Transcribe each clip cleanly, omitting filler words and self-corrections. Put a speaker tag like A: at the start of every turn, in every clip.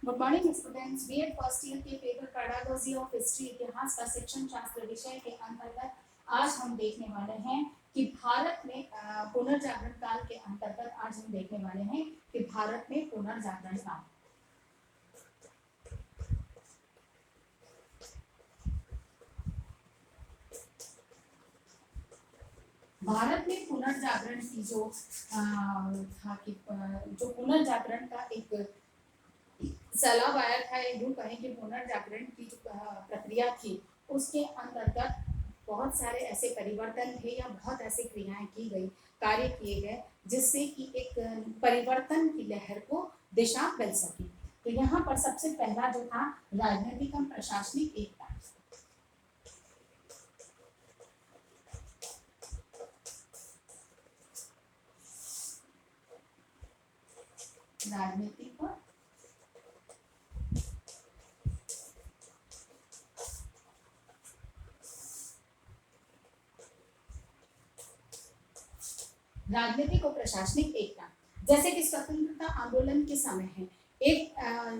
A: Good morning students. BEd first year के paper pedagogy of history इतिहास का शिक्षण शास्त्र विषय के अंतर्गत आज हम देखने वाले हैं कि भारत में पुनर्जागरण काल के अंतर्गत आज हम देखने वाले हैं कि भारत में पुनर्जागरण काल। भारत में पुनर्जागरण की जो था कि जो पुनर्जागरण का एक सैलाब आया था, यूं कहें कि पुनर्जागरण की जो प्रक्रिया थी उसके अंतर्गत बहुत सारे ऐसे परिवर्तन थे या बहुत ऐसी क्रियाएं की गई, कार्य किए गए जिससे कि एक परिवर्तन की लहर को दिशा मिल सकी। तो यहाँ पर सबसे पहला जो था राजनीतिक और प्रशासनिक एकता। राजनीतिक और राजनीतिक और प्रशासनिक एकता, जैसे कि स्वतंत्रता आंदोलन के समय है, एक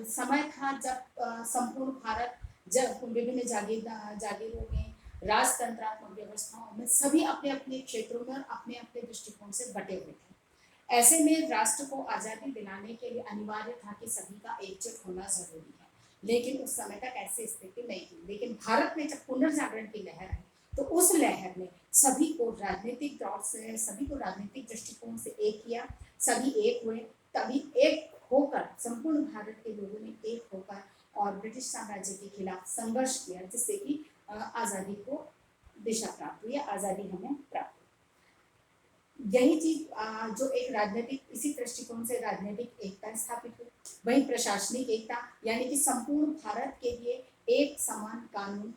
A: समय था जब संपूर्ण भारत, जब विभिन्न जागीरों में, राजतंत्रात्मक व्यवस्थाओं में सभी अपने अपने क्षेत्रों में और अपने अपने दृष्टिकोण से बटे हुए थे। ऐसे में राष्ट्र को आजादी दिलाने के लिए अनिवार्य था कि सभी का एकजुट होना जरूरी है, लेकिन उस समय तक ऐसी स्थिति नहीं थी। लेकिन भारत में जब पुनर्जागरण की लहर आई तो उस लहर ने सभी को राजनीतिक तौर से, सभी को राजनीतिक दृष्टिकोण से एक किया, सभी एक हुए, तभी एक होकर संपूर्ण भारत के लोगों ने एक होकर और ब्रिटिश साम्राज्य के खिलाफ संघर्ष किया, जिससे कि आजादी को दिशा प्राप्त हुई, आजादी हमें प्राप्त हुई। यही चीज जो एक राजनीतिक, इसी दृष्टिकोण से राजनीतिक एकता स्थापित हुई। वही प्रशासनिक एकता, यानी कि संपूर्ण भारत के लिए एक समान कानून,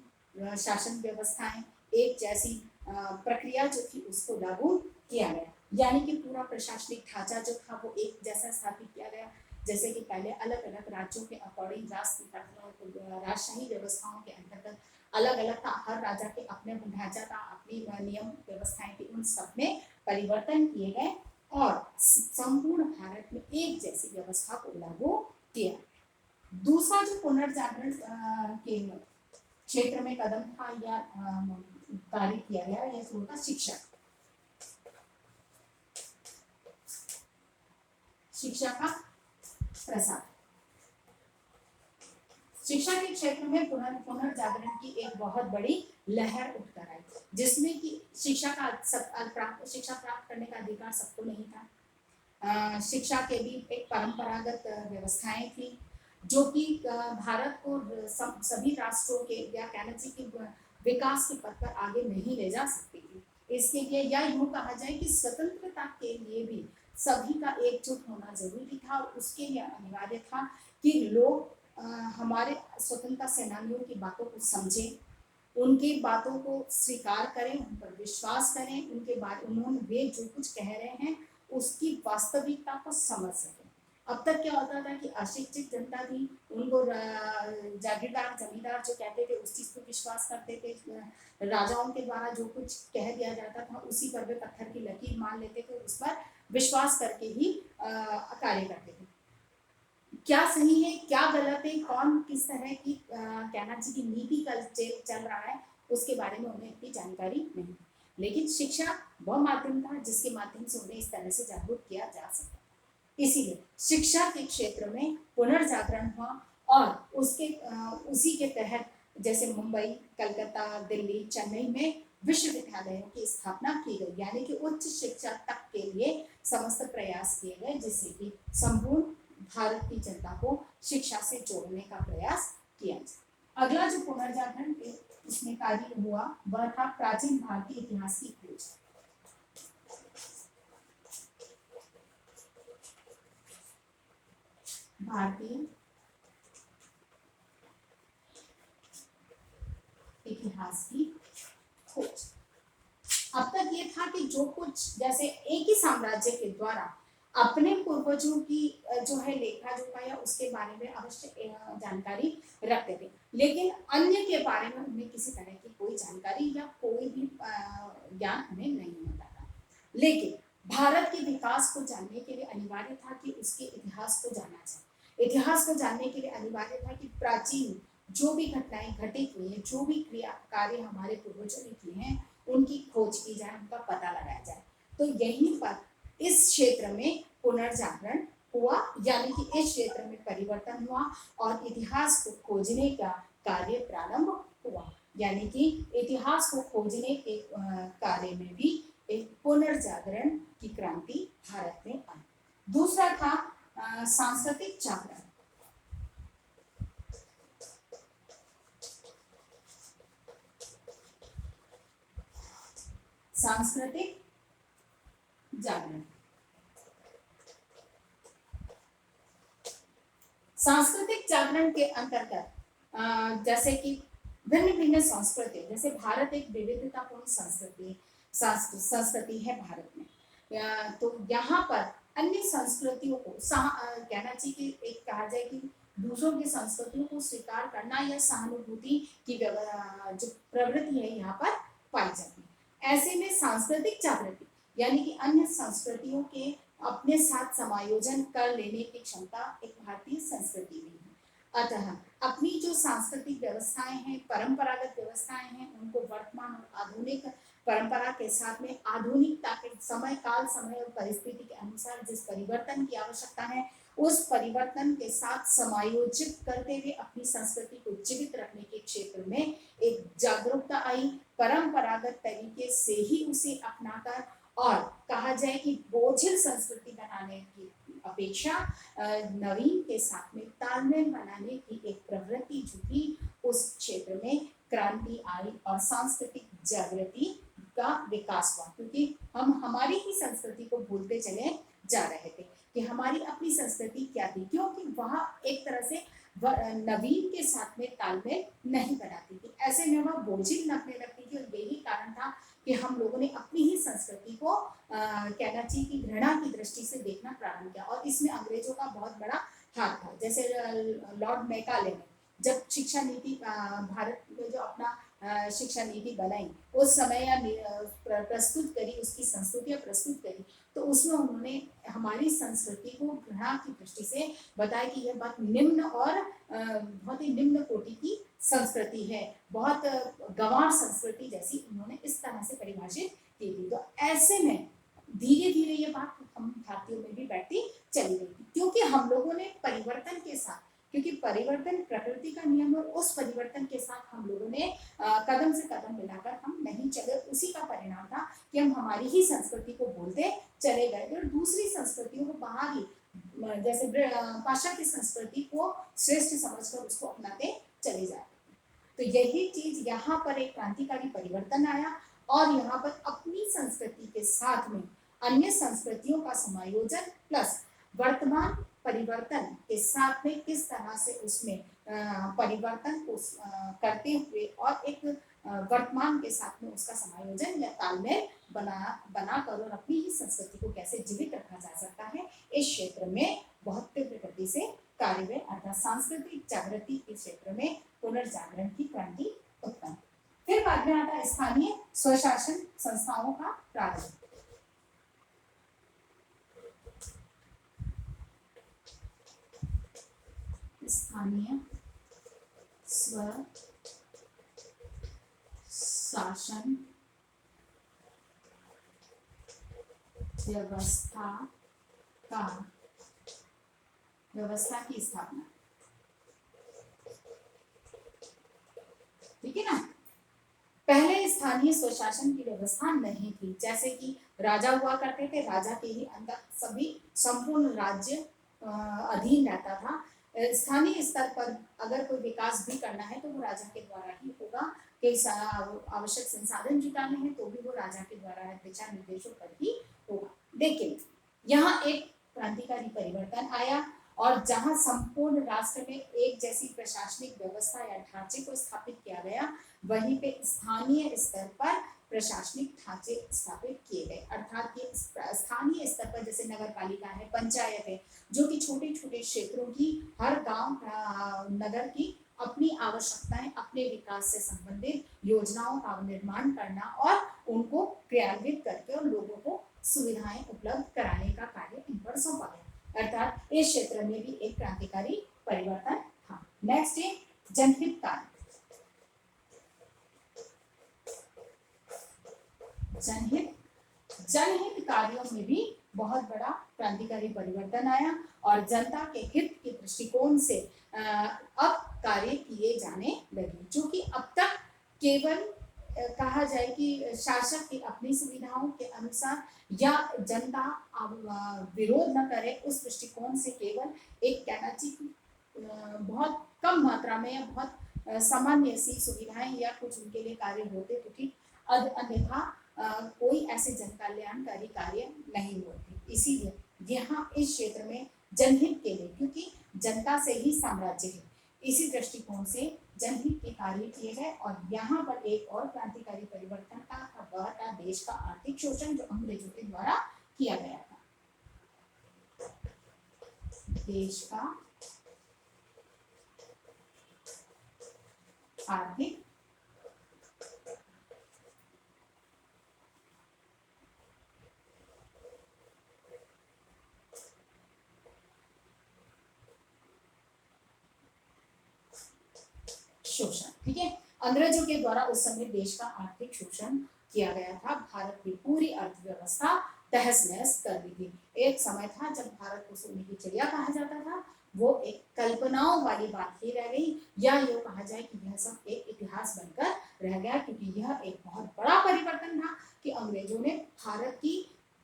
A: शासन व्यवस्थाएं, एक जैसी प्रक्रिया जो थी उसको लागू किया गया, यानी कि पूरा प्रशासनिक ढांचा जो था वो एक जैसा स्थापित किया गया। जैसे कि पहले अलग अलग राज्यों के अकॉर्डिंग राजशाही व्यवस्थाओं के अंतर्गत अलग अलग था, हर राजा के अपने ढांचा था, अपनी नियम व्यवस्थाएं थी, उन सब में परिवर्तन किए गए और संपूर्ण भारत में एक जैसी व्यवस्था को लागू किया। दूसरा जो पुनर्जागरण के क्षेत्र में कदम था या कार्य किया गया, यह था शिक्षा। शिक्षा का प्रसार, शिक्षा के क्षेत्र में पुनर्जागरण की एक बहुत बड़ी लहर उठकर आई, जिसमें कि शिक्षा प्राप्त करने का अधिकार सबको नहीं था। शिक्षा के भी एक परंपरागत व्यवस्थाएं थी जो कि भारत को सभी राष्ट्रों के, या कहना चाहिए कि विकास के पथ पर आगे नहीं ले जा सकती थी। इसके लिए या यूं कहा जाए कि स्वतंत्रता के लिए भी सभी का एकजुट होना जरूरी था, और उसके लिए अनिवार्य था कि लोग हमारे स्वतंत्रता सेनानियों की बातों को समझें, उनकी बातों को स्वीकार करें, उन पर विश्वास करें, उनके बाद उन्होंने वे जो कुछ कह रहे हैं उसकी वास्तविकता को समझ सकें। अब तक क्या होता था कि अशिक्षित जनता थी, उनको जागीरदार जमींदार जो कहते थे उस चीज पर विश्वास करते थे, राजाओं के द्वारा जो कुछ कह दिया जाता था उसी पर वे पत्थर की लकीर मान लेते थे, उस पर विश्वास करके ही कार्य करते थे। क्या सही है क्या गलत है, कौन किस तरह की कहना चाहिए नीति चल रहा है, उसके बारे में उन्हें इतनी जानकारी नहीं। लेकिन शिक्षा वह माध्यम था जिसके माध्यम से उन्हें इस तरह से जागरूक किया जा सकता। इसीलिए शिक्षा के क्षेत्र में पुनर्जागरण हुआ और उसके उसी के तहत जैसे मुंबई, कलकत्ता, दिल्ली, चेन्नई में विश्वविद्यालयों की स्थापना की गई, यानी कि उच्च शिक्षा तक के लिए समस्त प्रयास किए गए, जिससे कि संपूर्ण भारत की जनता को शिक्षा से जोड़ने का प्रयास किया जाए। अगला जो पुनर्जागरण इसमें कार्य हुआ वह था प्राचीन भारतीय इतिहास की खोज। भारतीय इतिहास की खोज। अब तक ये था कि जो कुछ जैसे एक ही साम्राज्य के द्वारा अपने पूर्वजों की जो है लेखा जोखा या उसके बारे में अवश्य जानकारी रखते थे, लेकिन अन्य के बारे में उन्हें किसी तरह की कोई जानकारी या कोई भी ज्ञान उन्हें नहीं होता था। लेकिन भारत के विकास को जानने के लिए अनिवार्य था कि उसके इतिहास को जाना जाए, इतिहास को जानने के लिए अनिवार्य था कि प्राचीन जो भी घटनाएं घटित हुई है, जो भी क्रिया कार्य हमारे पूर्वजों ने किए हैं, उनकी खोज की जाए, उनका पता लगाया जाए। तो यहीं पर इस क्षेत्र में पुनर्जागरण हुआ, यानी कि इस क्षेत्र में परिवर्तन हुआ और इतिहास को खोजने का कार्य प्रारंभ हुआ। यानी कि इतिहास को खोजने के कार्य में भी एक पुनर्जागरण की क्रांति भारत में आई। दूसरा था सांस्कृतिक जागरण। सांस्कृतिक जागरण, सांस्कृतिक जागरण के अंतर्गत जैसे कि भिन्न भिन्न संस्कृति, जैसे भारत एक विविधतापूर्ण संस्कृति है भारत में, तो यहाँ पर अन्य संस्कृतियों को कहना चाहिए कि एक कहा जाए कि दूसरों की संस्कृतियों को स्वीकार करना या सहानुभूति की जो प्रवृत्ति है यहाँ पर पाई जाती है। ऐसे में सांस्कृतिक जागृति यानी कि अन्य संस्कृतियों के अपने साथ समायोजन कर लेने की क्षमता एक भारतीय संस्कृति में है। अतः अपनी जो सांस्कृतिक व्यवस्थाएं हैं, परंपरागत व्यवस्थाएं हैं, उनको वर्तमान और आधुनिक परंपरा के साथ में आधुनिकता के समय काल समय और परिस्थिति के अनुसार जिस परिवर्तन की आवश्यकता है, उस परिवर्तन के साथ समायोजित करते हुए अपनी संस्कृति को जीवित रखने के क्षेत्र में एक जागरूकता आई। परंपरागत तरीके से ही उसे अपनाकर और कहा जाए कि बोझिल संस्कृति बनाने की अपेक्षा नवीन के साथ में तालमेल बनाने की एक प्रवृत्ति जो थी, उस क्षेत्र में क्रांति आई और सांस्कृतिक जागृति का विकास हुआ। क्योंकि हम हमारी ही संस्कृति को भूलते चले जा रहे थे कि हमारी अपनी संस्कृति क्या थी, क्योंकि वह एक तरह से नवीन के साथ में तालमेल नहीं बनाती थी। ऐसे में वह बोझिल लगने लगती थी और यही कारण था कि हम लोगों ने अपनी ही संस्कृति को कहना चाहिए कि घृणा की दृष्टि से देखना प्रारंभ किया और इसमें अंग्रेजों का बहुत बड़ा हाथ था। जैसे लॉर्ड मैकाले ने जब शिक्षा नीति भारत में जो अपना शिक्षा नीति बनाई, उस समय या प्रस्तुत करी, उसकी संस्कृतियां प्रस्तुत करी, तो उसमें उन्होंने हमारी संस्कृति को घृणा की दृष्टि से बताया कि यह बहुत निम्न और बहुत ही निम्न कोटि की संस्कृति है, बहुत गंवार संस्कृति जैसी उन्होंने इस तरह से परिभाषित की थी। तो ऐसे में धीरे धीरे ये बात हम भारतीयों में भी बैठती चली गई थी, क्योंकि हम लोगों ने परिवर्तन के साथ, क्योंकि परिवर्तन प्रकृति का नियम है, उस परिवर्तन के साथ हम लोगों ने कदम से कदम मिलाकर हम नहीं चले। उसी का परिणाम था कि हम हमारी ही संस्कृति को भूलते चले गए और दूसरी संस्कृतियों को बाहर ही जैसे पाश्चात्य संस्कृति को श्रेष्ठ समझकर उसको अपनाते चले जाते। तो यही चीज यहाँ पर एक क्रांतिकारी परिवर्तन आया और यहाँ पर अपनी संस्कृति के साथ में अन्य संस्कृतियों का समायोजन प्लस वर्तमान परिवर्तन के साथ में किस तरह से उसमें परिवर्तन को करते हुए और एक वर्तमान के साथ में उसका समायोजन या तालमेल बनाकर और अपनी ही संस्कृति को कैसे जीवित रखा जा सकता है, इस क्षेत्र में बहुत तीव्र गति से कार्य हुए। अर्थात सांस्कृतिक जागृति के क्षेत्र में पुनर्जागरण की क्रांति उत्पन्न। फिर बाद में आता है स्थानीय स्वशासन संस्थाओं का प्रारंभ। स्थानीय स्व शासन व्यवस्था की स्थापना। ठीक है ना। पहले स्थानीय स्वशासन की व्यवस्था नहीं थी, जैसे कि राजा हुआ करते थे, राजा के ही अंदर सभी संपूर्ण राज्य अधीन रहता था। स्थानीय स्तर पर अगर कोई विकास भी करना है तो वो राजा के द्वारा ही होगा, कई आवश्यक संसाधन जुटाने हैं तो भी वो राजा के द्वारा दिशा निर्देशों पर ही होगा। लेकिन यहाँ एक क्रांतिकारी परिवर्तन आया और जहाँ संपूर्ण राष्ट्र में एक जैसी प्रशासनिक व्यवस्था या ढांचे को स्थापित किया गया, वहीं पे स्थानीय स्तर पर प्रशासनिक ढांचे स्थापित किए गए। अर्थात ये स्थानीय स्तर पर जैसे नगर पालिका है, पंचायत है, जो कि छोटे छोटे क्षेत्रों की, हर गांव नगर की अपनी आवश्यकताएं, अपने विकास से संबंधित योजनाओं का निर्माण करना और उनको क्रियान्वित करके और लोगों को सुविधाएं उपलब्ध कराने का कार्य इन पर सौंपा गया। अर्थात इस क्षेत्र में भी एक क्रांतिकारी परिवर्तन था। नेक्स्ट है जनहित कार्य। जनहित कार्यों में भी बहुत बड़ा क्रांतिकारी परिवर्तन आया और जनता के हित के दृष्टिकोण से अब कार्य किए जाने लगे, जो कि अब तक केवल कहा जाए कि शासक की अपनी सुविधाओं के अनुसार या जनता विरोध न करे उस दृष्टिकोण से केवल एक कहना चाहिए बहुत कम मात्रा में या बहुत सामान्य सी सुविधाएं या कुछ उनके लिए कार्य होते तो ठीक, अन्यथा कोई ऐसे जन कल्याणकारी कार्य नहीं होते। इसीलिए यहाँ इस क्षेत्र में जनहित के लिए, क्योंकि जनता से ही साम्राज्य है, इसी दृष्टिकोण से जनहित के कार्य किए गए। और यहाँ पर एक और क्रांतिकारी परिवर्तन था, वह था देश का आर्थिक शोषण जो अंग्रेजों के द्वारा किया गया था। देश का आर्थिक शोषण, ठीक है, अंग्रेजों के द्वारा उस समय देश का आर्थिक शोषण किया गया था। भारत की पूरी अर्थव्यवस्था तहस नहस कर दी थी। एक समय था जब भारत को सोने की चिड़िया कहा जाता था, वो एक कल्पनाओं वाली बात ही रह गई, या यूँ कहा जाए कि यह सब एक इतिहास बनकर रह गया, क्योंकि यह एक बहुत बड़ा परिवर्तन था कि अंग्रेजों ने भारत की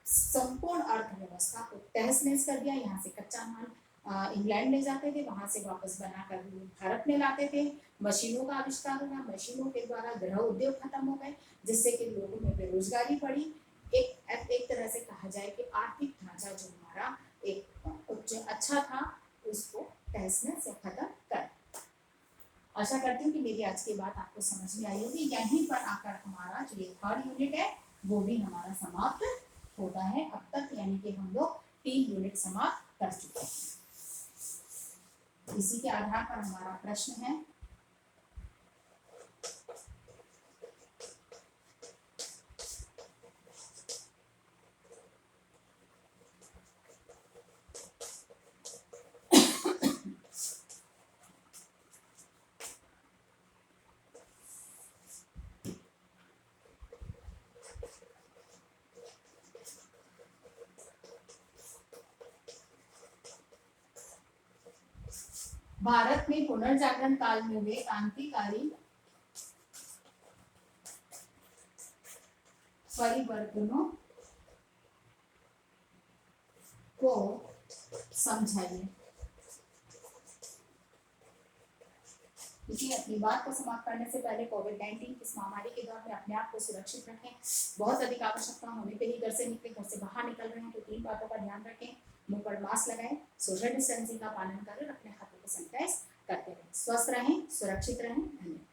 A: संपूर्ण अर्थव्यवस्था को तहस नहस कर दिया। यहाँ से कच्चा माल इंग्लैंड ले जाते थे, वहां से वापस बनाकर भारत में लाते थे। मशीनों का आविष्कार हुआ, मशीनों के द्वारा गृह उद्योग खत्म हो गए, जिससे कि लोगों में बेरोजगारी बढ़ी। एक तरह से कहा जाए कि आर्थिक ढांचा जो हमारा एक अच्छा था उसको तहस नहस से खत्म कर। आशा करती हूँ कि मेरी आज की बात आपको समझ में आई होगी। यहीं पर आकर हमारा जो ये 3rd यूनिट है वो भी हमारा समाप्त होता है अब तक, यानी कि हम लोग 3 यूनिट समाप्त कर चुके हैं। इसी के आधार पर हमारा प्रश्न है, भारत में पुनर्जागरण काल में हुए क्रांतिकारी परिवर्तनों को समझाइए। देखिए, अपनी बात को समाप्त करने से पहले कोविड-19 इस महामारी के दौर में अपने आप को सुरक्षित रखें। बहुत अधिक आवश्यकता होने पे ही घर से निकले, घर से बाहर निकल रहे हैं तो 3 बातों का ध्यान रखें। मुंह पर मास्क लगाएं, सोशल डिस्टेंसिंग का पालन करें, अपने हाथों को सैनिटाइज करते रहें। स्वस्थ रहें, सुरक्षित रहें। धन्यवाद।